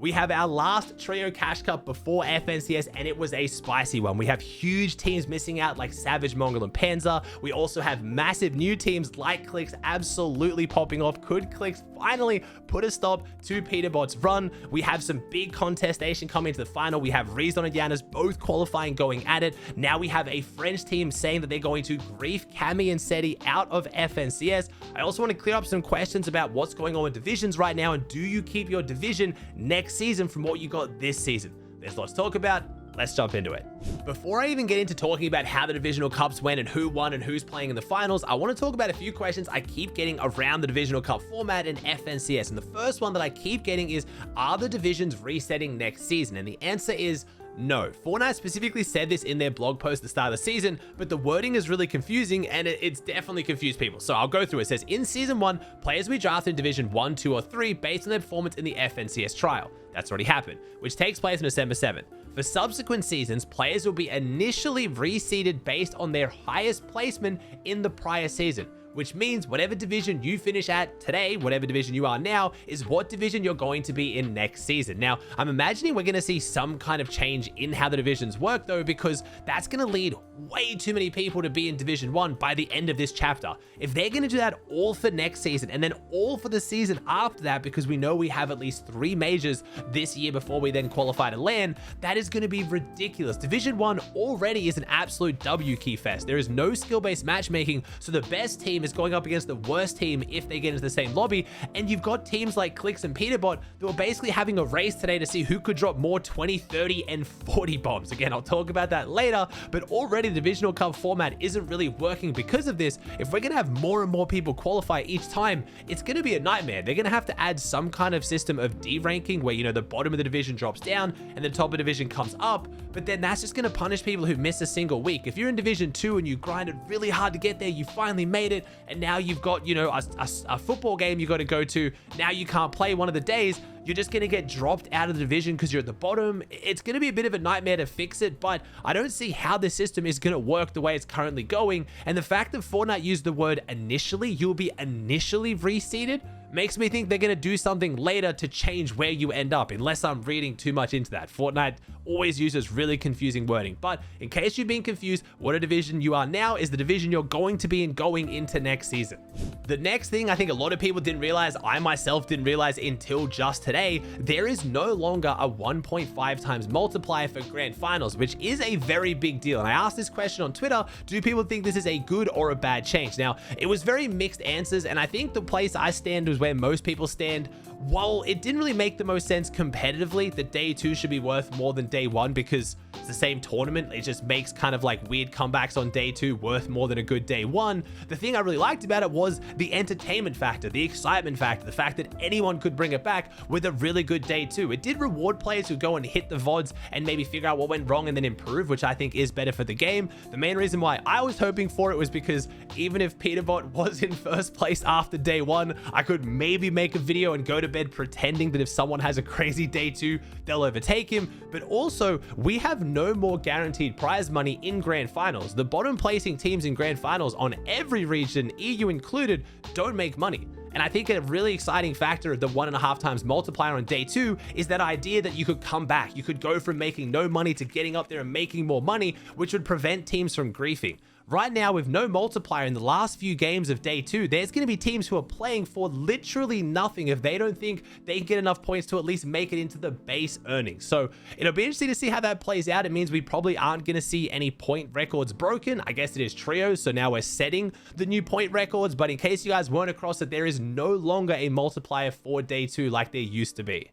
We have our last Trio Cash Cup before FNCS, and it was a spicy one. We have huge teams missing out like Savage, Mongraal, and Panzer. We also have massive new teams like Clix absolutely popping off. Could Clix finally put a stop to Peterbot's run? We have some big contestation coming to the final. We have Rezon and Yanis both qualifying, going at it. Now we have a French team saying that they're going to grief Cami and Seti out of FNCS. I also want to clear up some questions about what's going on with divisions right now, and do you keep your division next season from what you got this season? There's lots to talk about. Let's jump into it. Before I even get into talking about how the divisional cups went and who won and who's playing in the finals, I want to talk about a few questions I keep getting around the divisional cup format in FNCS. And the first one that I keep getting is, are the divisions resetting next season? And the answer is no. Fortnite specifically said this in their blog post at the start of the season, but the wording is really confusing, and it's definitely confused people. So I'll go through it. It says, in season 1, players will be drafted in division 1, 2, or 3 based on their performance in the FNCS trial. That's already happened, which takes place on December 7th. For subsequent seasons, players will be initially reseeded based on their highest placement in the prior season, which means whatever division you finish at today, whatever division you are now, is what division you're going to be in next season. Now, I'm imagining we're going to see some kind of change in how the divisions work, though, because that's going to lead way too many people to be in Division 1 by the end of this chapter. If they're going to do that all for next season and then all for the season after that, because we know we have at least 3 majors this year before we then qualify to LAN, that is going to be ridiculous. Division 1 already is an absolute W key fest. There is no skill-based matchmaking, so the best team is going up against the worst team if they get into the same lobby, and you've got teams like Clix and Peterbot that were basically having a race today to see who could drop more 20, 30, and 40 bombs. Again, I'll talk about that later, but already the divisional cup format isn't really working because of this. If we're going to have more and more people qualify each time, it's going to be a nightmare. They're going to have to add some kind of system of D-ranking where, you know, the bottom of the division drops down and the top of the division comes up, but then that's just going to punish people who miss a single week. If you're in Division 2 and you grinded really hard to get there, you finally made it, and now you've got, you know, a football game you got to go to, now you can't play one of the days, you're just going to get dropped out of the division because you're at the bottom. It's going to be a bit of a nightmare to fix it, but I don't see how this system is going to work the way it's currently going. And the fact that Fortnite used the word initially, you'll be initially reseeded, makes me think they're going to do something later to change where you end up, unless I'm reading too much into that. Fortnite always uses really confusing wording, but in case you've been confused, what a division you are now is the division you're going to be in going into next season. The next thing I think a lot of people didn't realize, I myself didn't realize until just today, there is no longer a 1.5 times multiplier for grand finals, which is a very big deal. And I asked this question on Twitter, do people think this is a good or a bad change? Now, it was very mixed answers, and I think the place I stand was where most people stand. While it didn't really make the most sense competitively that day 2 should be worth more than day 1 because it's the same tournament, it just makes kind of like weird comebacks on day 2 worth more than a good day 1. The thing I really liked about it was the entertainment factor, the excitement factor, the fact that anyone could bring it back with a really good day 2. It did reward players who go and hit the VODs and maybe figure out what went wrong and then improve, which I think is better for the game. The main reason why I was hoping for it was because even if Peterbot was in first place after day 1, I could maybe make a video and go to bed pretending that if someone has a crazy day 2, they'll overtake him. But also, we have no more guaranteed prize money in grand finals. The bottom placing teams in grand finals on every region, EU included, don't make money. And I think a really exciting factor of the 1.5 times multiplier on day 2 is that idea that you could come back. You could go from making no money to getting up there and making more money, which would prevent teams from griefing. Right now, with no multiplier in the last few games of day 2, there's going to be teams who are playing for literally nothing if they don't think they can get enough points to at least make it into the base earnings. So it'll be interesting to see how that plays out. It means we probably aren't going to see any point records broken. I guess it is trios, so now we're setting the new point records. But in case you guys weren't across it, there is no longer a multiplier for day 2 like there used to be.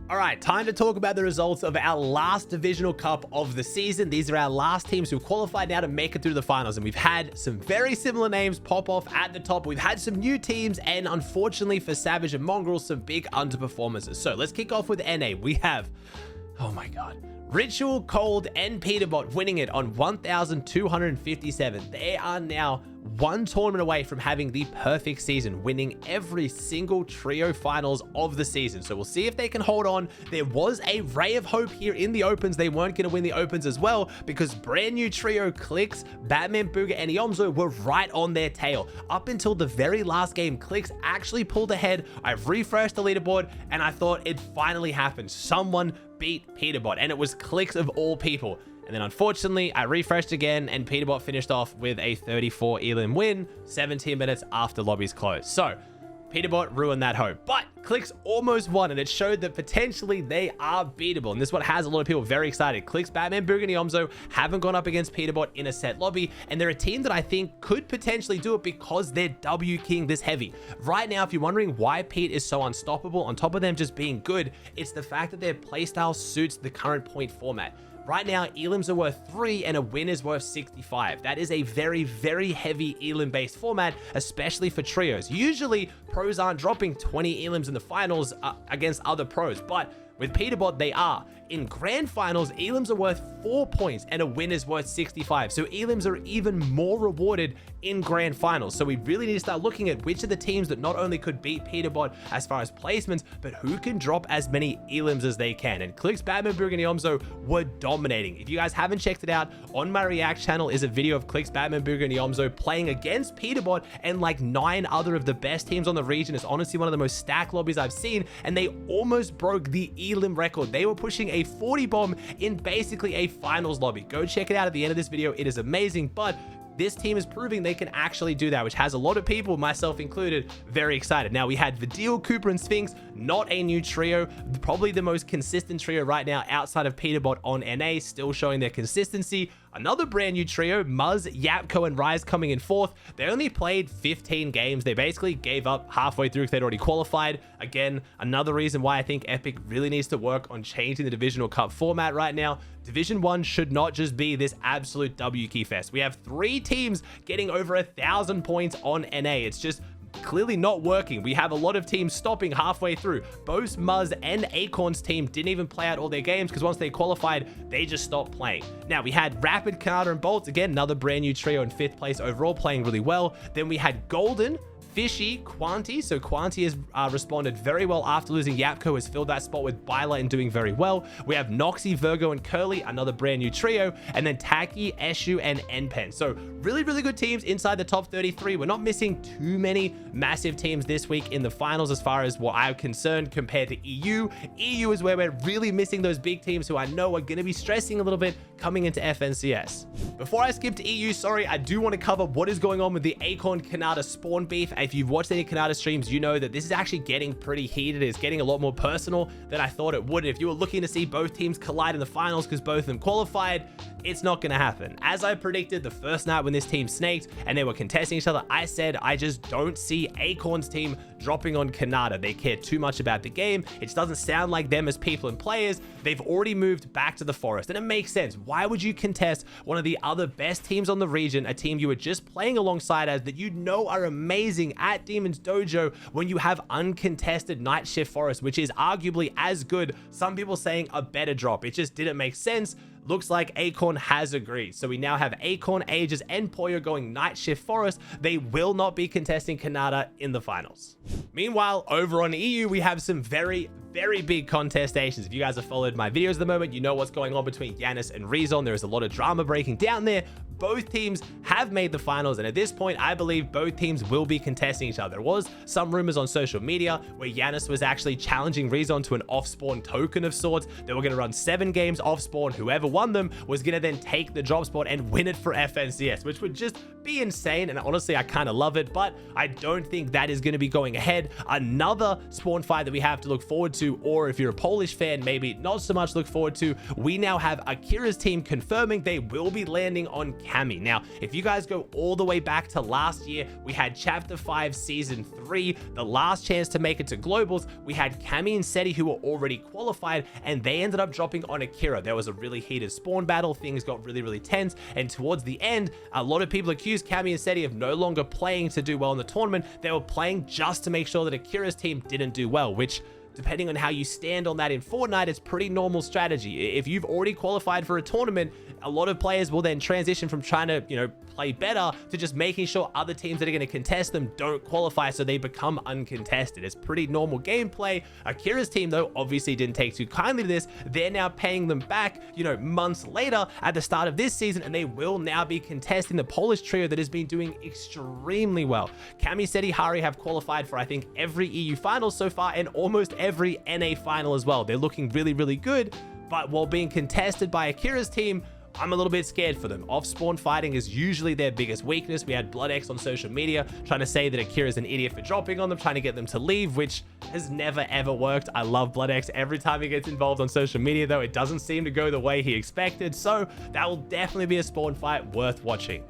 All right, time to talk about the results of our last divisional cup of the season. These are our last teams who qualified now to make it through the finals, and we've had some very similar names pop off at the top. We've had some new teams, and unfortunately for Savage and Mongraal, some big underperformances. So let's kick off with NA. We have, oh my god, Ritual, Cold, and Peterbot winning it on 1,257. They are now one tournament away from having the perfect season, winning every single trio finals of the season. So we'll see if they can hold on. There was a ray of hope here in the opens. They weren't going to win the opens as well because brand new trio Clix, Batman, Booga, and Yomzo were right on their tail. Up until the very last game, Clix actually pulled ahead. I've refreshed the leaderboard and I thought it finally happened. Someone beat Peterbot, and it was Clix of all people. And then unfortunately, I refreshed again and Peterbot finished off with a 34 elim win 17 minutes after lobbies closed. So Peterbot ruined that hope, but Clix almost won, and it showed that potentially they are beatable. And this is what has a lot of people very excited. Clix, Batman, Booga, and Yomzo haven't gone up against Peterbot in a set lobby, and they're a team that I think could potentially do it because they're W king this heavy. Right now, if you're wondering why Pete is so unstoppable, on top of them just being good, it's the fact that their playstyle suits the current point format. Right now, elims are worth 3 and a win is worth 65. That is a very, very heavy elim-based format, especially for trios. Usually, pros aren't dropping 20 elims in the finals against other pros, but with Peterbot, they are. In grand finals, elims are worth 4 points and a win is worth 65. So elims are even more rewarded in grand finals. So we really need to start looking at which of the teams that not only could beat Peterbot as far as placements, but who can drop as many elims as they can. And Clix, Batman, Booga, and Yomzo were dominating. If you guys haven't checked it out, on my React channel is a video of Clix, Batman, Booga, and Yomzo playing against Peterbot and like 9 other of the best teams on the region. It's honestly one of the most stacked lobbies I've seen, and they almost broke the elim record. They were pushing a 40 bomb in basically a finals lobby. Go check it out at the end of this video. It is amazing, but this team is proving they can actually do that, which has a lot of people, myself included, very excited. Now, we had Vidil, Cooper, and Sphinx, not a new trio, probably the most consistent trio right now outside of Peterbot on NA, still showing their consistency. Another brand new trio, Muzz, Yapko, and Rise coming in 4th. They only played 15 games. They basically gave up halfway through because they'd already qualified. Again, another reason why I think Epic really needs to work on changing the Divisional Cup format right now. Division 1 should not just be this absolute W key fest. We have 3 teams getting over 1,000 points on NA. It's just clearly not working. We have a lot of teams stopping halfway through. Both Muzz and Acorn's team didn't even play out all their games because once they qualified, they just stopped playing. Now, we had Rapid, Canada, and Bolts. Again, another brand new trio in 5th place overall, playing really well. Then we had Golden, Fishy, Quanti. So Quanti has responded very well after losing. Yapko has filled that spot with Byla and doing very well. We have Noxy, Virgo, and Curly, another brand new trio. And then Taki, Eshu, and Npen. So really, really good teams inside the top 33. We're not missing too many massive teams this week in the finals as far as what I'm concerned compared to EU. EU is where we're really missing those big teams who I know are going to be stressing a little bit coming into FNCS. Before I skip to EU, sorry, I do want to cover what is going on with the Acorn Canada spawn beef. If you've watched any Canada streams, you know that this is actually getting pretty heated. It's getting a lot more personal than I thought it would. If you were looking to see both teams collide in the finals because both of them qualified, it's not going to happen. As I predicted the first night when this team snaked and they were contesting each other, I said I just don't see Acorn's team dropping on Canada. They care too much about the game. It just doesn't sound like them as people and players. They've already moved back to the forest, and it makes sense. Why would you contest one of the other best teams on the region, a team you were just playing alongside as that you know are amazing at Demon's Dojo, when you have uncontested Night Shift Forest, which is arguably as good, some people saying a better drop? It just didn't make sense. Looks like Acorn has agreed. So we now have Acorn, Aegis, and Poyo going Night Shift Forest. They will not be contesting Canada in the finals. Meanwhile, over on EU, we have some very big contestations. If you guys have followed my videos at the moment, you know what's going on between Yanis and Rezon. There is a lot of drama breaking down there. Both teams have made the finals, and at this point, I believe both teams will be contesting each other. There was some rumors on social media where Yanis was actually challenging Rezon to an off-spawn token of sorts. They were going to run 7 games off-spawn. Whoever won them was going to then take the drop spot and win it for FNCS, which would just be insane. And honestly, I kind of love it, but I don't think that is going to be going ahead. Another spawn fight that we have to look forward to, or if you're a Polish fan, maybe not so much look forward to, we now have Akira's team confirming they will be landing on Cami. Now, if you guys go all the way back to last year, we had Chapter 5 Season 3, the last chance to make it to Globals. We had Cami and Seti who were already qualified, and they ended up dropping on Akira. There was a really heated spawn battle. Things got really tense, and towards the end, a lot of people accused Cami and Seti of no longer playing to do well in the tournament. They were playing just to make sure that Akira's team didn't do well, which depending on how you stand on that in Fortnite, it's pretty normal strategy. If you've already qualified for a tournament, a lot of players will then transition from trying to, play better to just making sure other teams that are going to contest them don't qualify, so they become uncontested. It's pretty normal gameplay. Akira's team, though, obviously didn't take too kindly to this. They're now paying them back, months later at the start of this season, and they will now be contesting the Polish trio that has been doing extremely well. Kamiseti Hari have qualified for, I think, every EU final so far and almost every NA final as well. They're looking really, really good, but while being contested by Akira's team, I'm a little bit scared for them. Off-spawn fighting is usually their biggest weakness. We had BloodX on social media trying to say that Akira's an idiot for dropping on them, trying to get them to leave, which has never ever worked. I love BloodX. Every time he gets involved on social media, though, it doesn't seem to go the way he expected, so that will definitely be a spawn fight worth watching.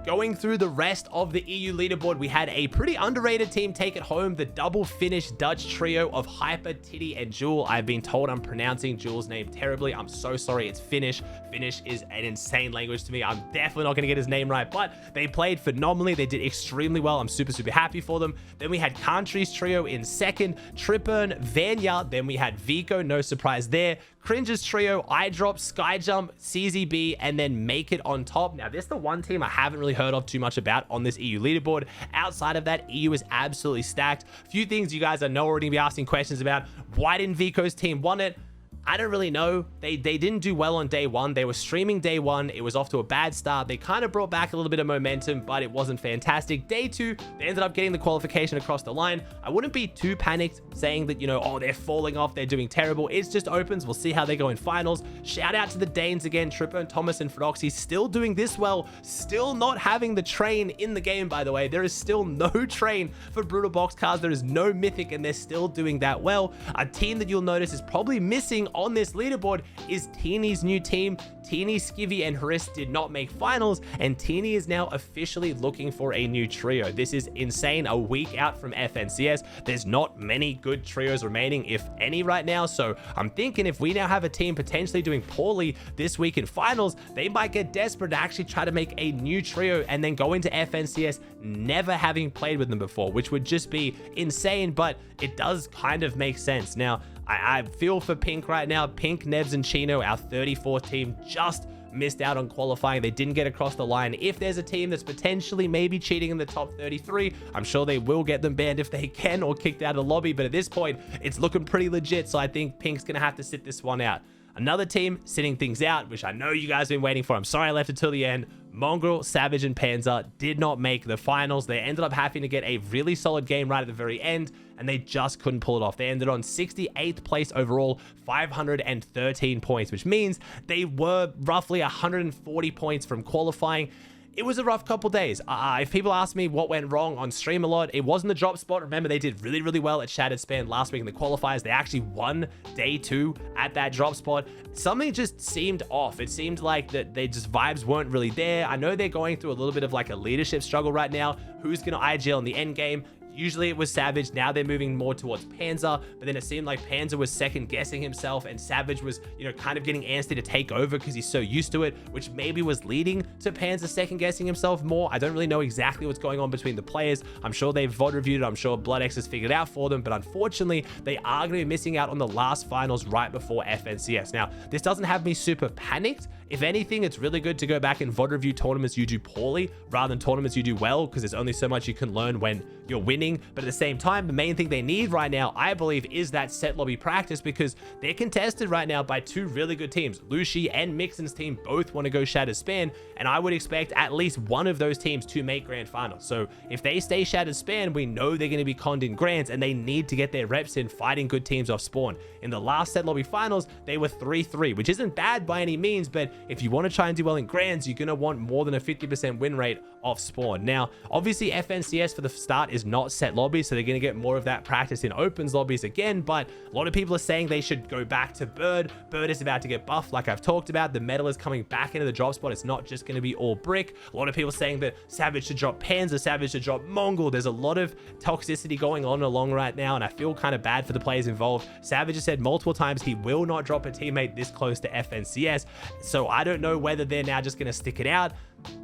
Going through the rest of the EU leaderboard, we had a pretty underrated team take it home, the double Finnish Dutch trio of Hyper, Titty, and Jewel. I've been told I'm pronouncing Jewel's name terribly. I'm so sorry. It's Finnish. Finnish is an insane language to me. I'm definitely not going to get his name right, but they played phenomenally. They did extremely well. I'm super, super happy for them. Then we had Country's trio in second, Trippern, Vanya. Then we had Vico, no surprise there. Cringe's trio, iDrop, Skyjump, CZB, and then Make It on top. Now, this is the one team I haven't really heard of too much about on this EU leaderboard. Outside of that, EU is absolutely stacked. A few things you guys I know are going to be asking questions about. Why didn't Vico's team win it? I don't really know. They didn't do well on day one. They were streaming day one. It was off to a bad start. They kind of brought back a little bit of momentum, but it wasn't fantastic. Day two, they ended up getting the qualification across the line. I wouldn't be too panicked saying that, oh, they're falling off, they're doing terrible. It's just opens. We'll see how they go in finals. Shout out to the Danes again. Tripper and Thomas and Froxy still doing this well. Still not having the train in the game, by the way. There is still no train for Brutal Box Cars. There is no mythic, and they're still doing that well. A team that you'll notice is probably missing on this leaderboard is Teeny's new team. Teeny, Skivvy, and Haris did not make finals, and Teeny is now officially looking for a new trio. This is insane. A week out from FNCS. There's not many good trios remaining, if any, right now. So I'm thinking if we now have a team potentially doing poorly this week in finals, they might get desperate to actually try to make a new trio and then go into FNCS never having played with them before, which would just be insane, but it does kind of make sense. Now, I feel for Pink right now. Pink, Nevs, and Chino, our 34th team, just missed out on qualifying. They didn't get across the line. If there's a team that's potentially maybe cheating in the top 33, I'm sure they will get them banned if they can or kicked out of the lobby. But at this point, it's looking pretty legit. So I think Pink's going to have to sit this one out. Another team sitting things out, which I know you guys have been waiting for. I'm sorry I left it till the end. Mongraal, Savage, and Panzer did not make the finals. They ended up having to get a really solid game right at the very end, and they just couldn't pull it off. They ended on 68th place overall, 513 points, which means they were roughly 140 points from qualifying. It was a rough couple days. If people ask me what went wrong on stream a lot, it wasn't the drop spot. Remember, they did really, really well at Shattered Span last week in the qualifiers. They actually won day two at that drop spot. Something just seemed off. It seemed like that vibes weren't really there. I know they're going through a little bit of like a leadership struggle right now. Who's going to IGL in the end game? Usually it was Savage. Now they're moving more towards Panzer, but then it seemed like Panzer was second guessing himself and Savage was, kind of getting antsy to take over because he's so used to it, which maybe was leading to Panzer second guessing himself more. I don't really know exactly what's going on between the players. I'm sure they've VOD reviewed it. I'm sure BloodX has figured it out for them, but unfortunately they are going to be missing out on the last finals right before FNCS. Now, this doesn't have me super panicked. If anything, it's really good to go back and VOD review tournaments you do poorly rather than tournaments you do well, because there's only so much you can learn when you're winning. But at the same time, the main thing they need right now, I believe, is that set lobby practice, because they're contested right now by two really good teams. Lucy and Mixon's team both want to go Shattered Span, and I would expect at least one of those teams to make grand finals. So if they stay Shattered Span, we know they're going to be conned in grands, and they need to get their reps in fighting good teams off spawn. In the last set lobby finals, they were 3-3, which isn't bad by any means, but if you want to try and do well in grands, you're going to want more than a 50% win rate off spawn. Now, obviously FNCS for the start is not set lobbies, so they're going to get more of that practice in opens lobbies again, but a lot of people are saying they should go back to Bird. Bird is about to get buffed, like I've talked about. The metal is coming back into the drop spot. It's not just going to be all brick. A lot of people saying that Savage should drop Panzer, Savage should drop Mongraal. There's a lot of toxicity going on along right now, and I feel kind of bad for the players involved. Savage has said multiple times he will not drop a teammate this close to FNCS, so I don't know whether they're now just going to stick it out.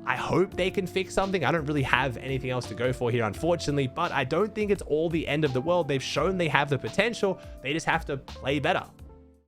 I hope they can fix something. I don't really have anything else to go for here, unfortunately, but I don't think it's all the end of the world. They've shown they have the potential. They just have to play better.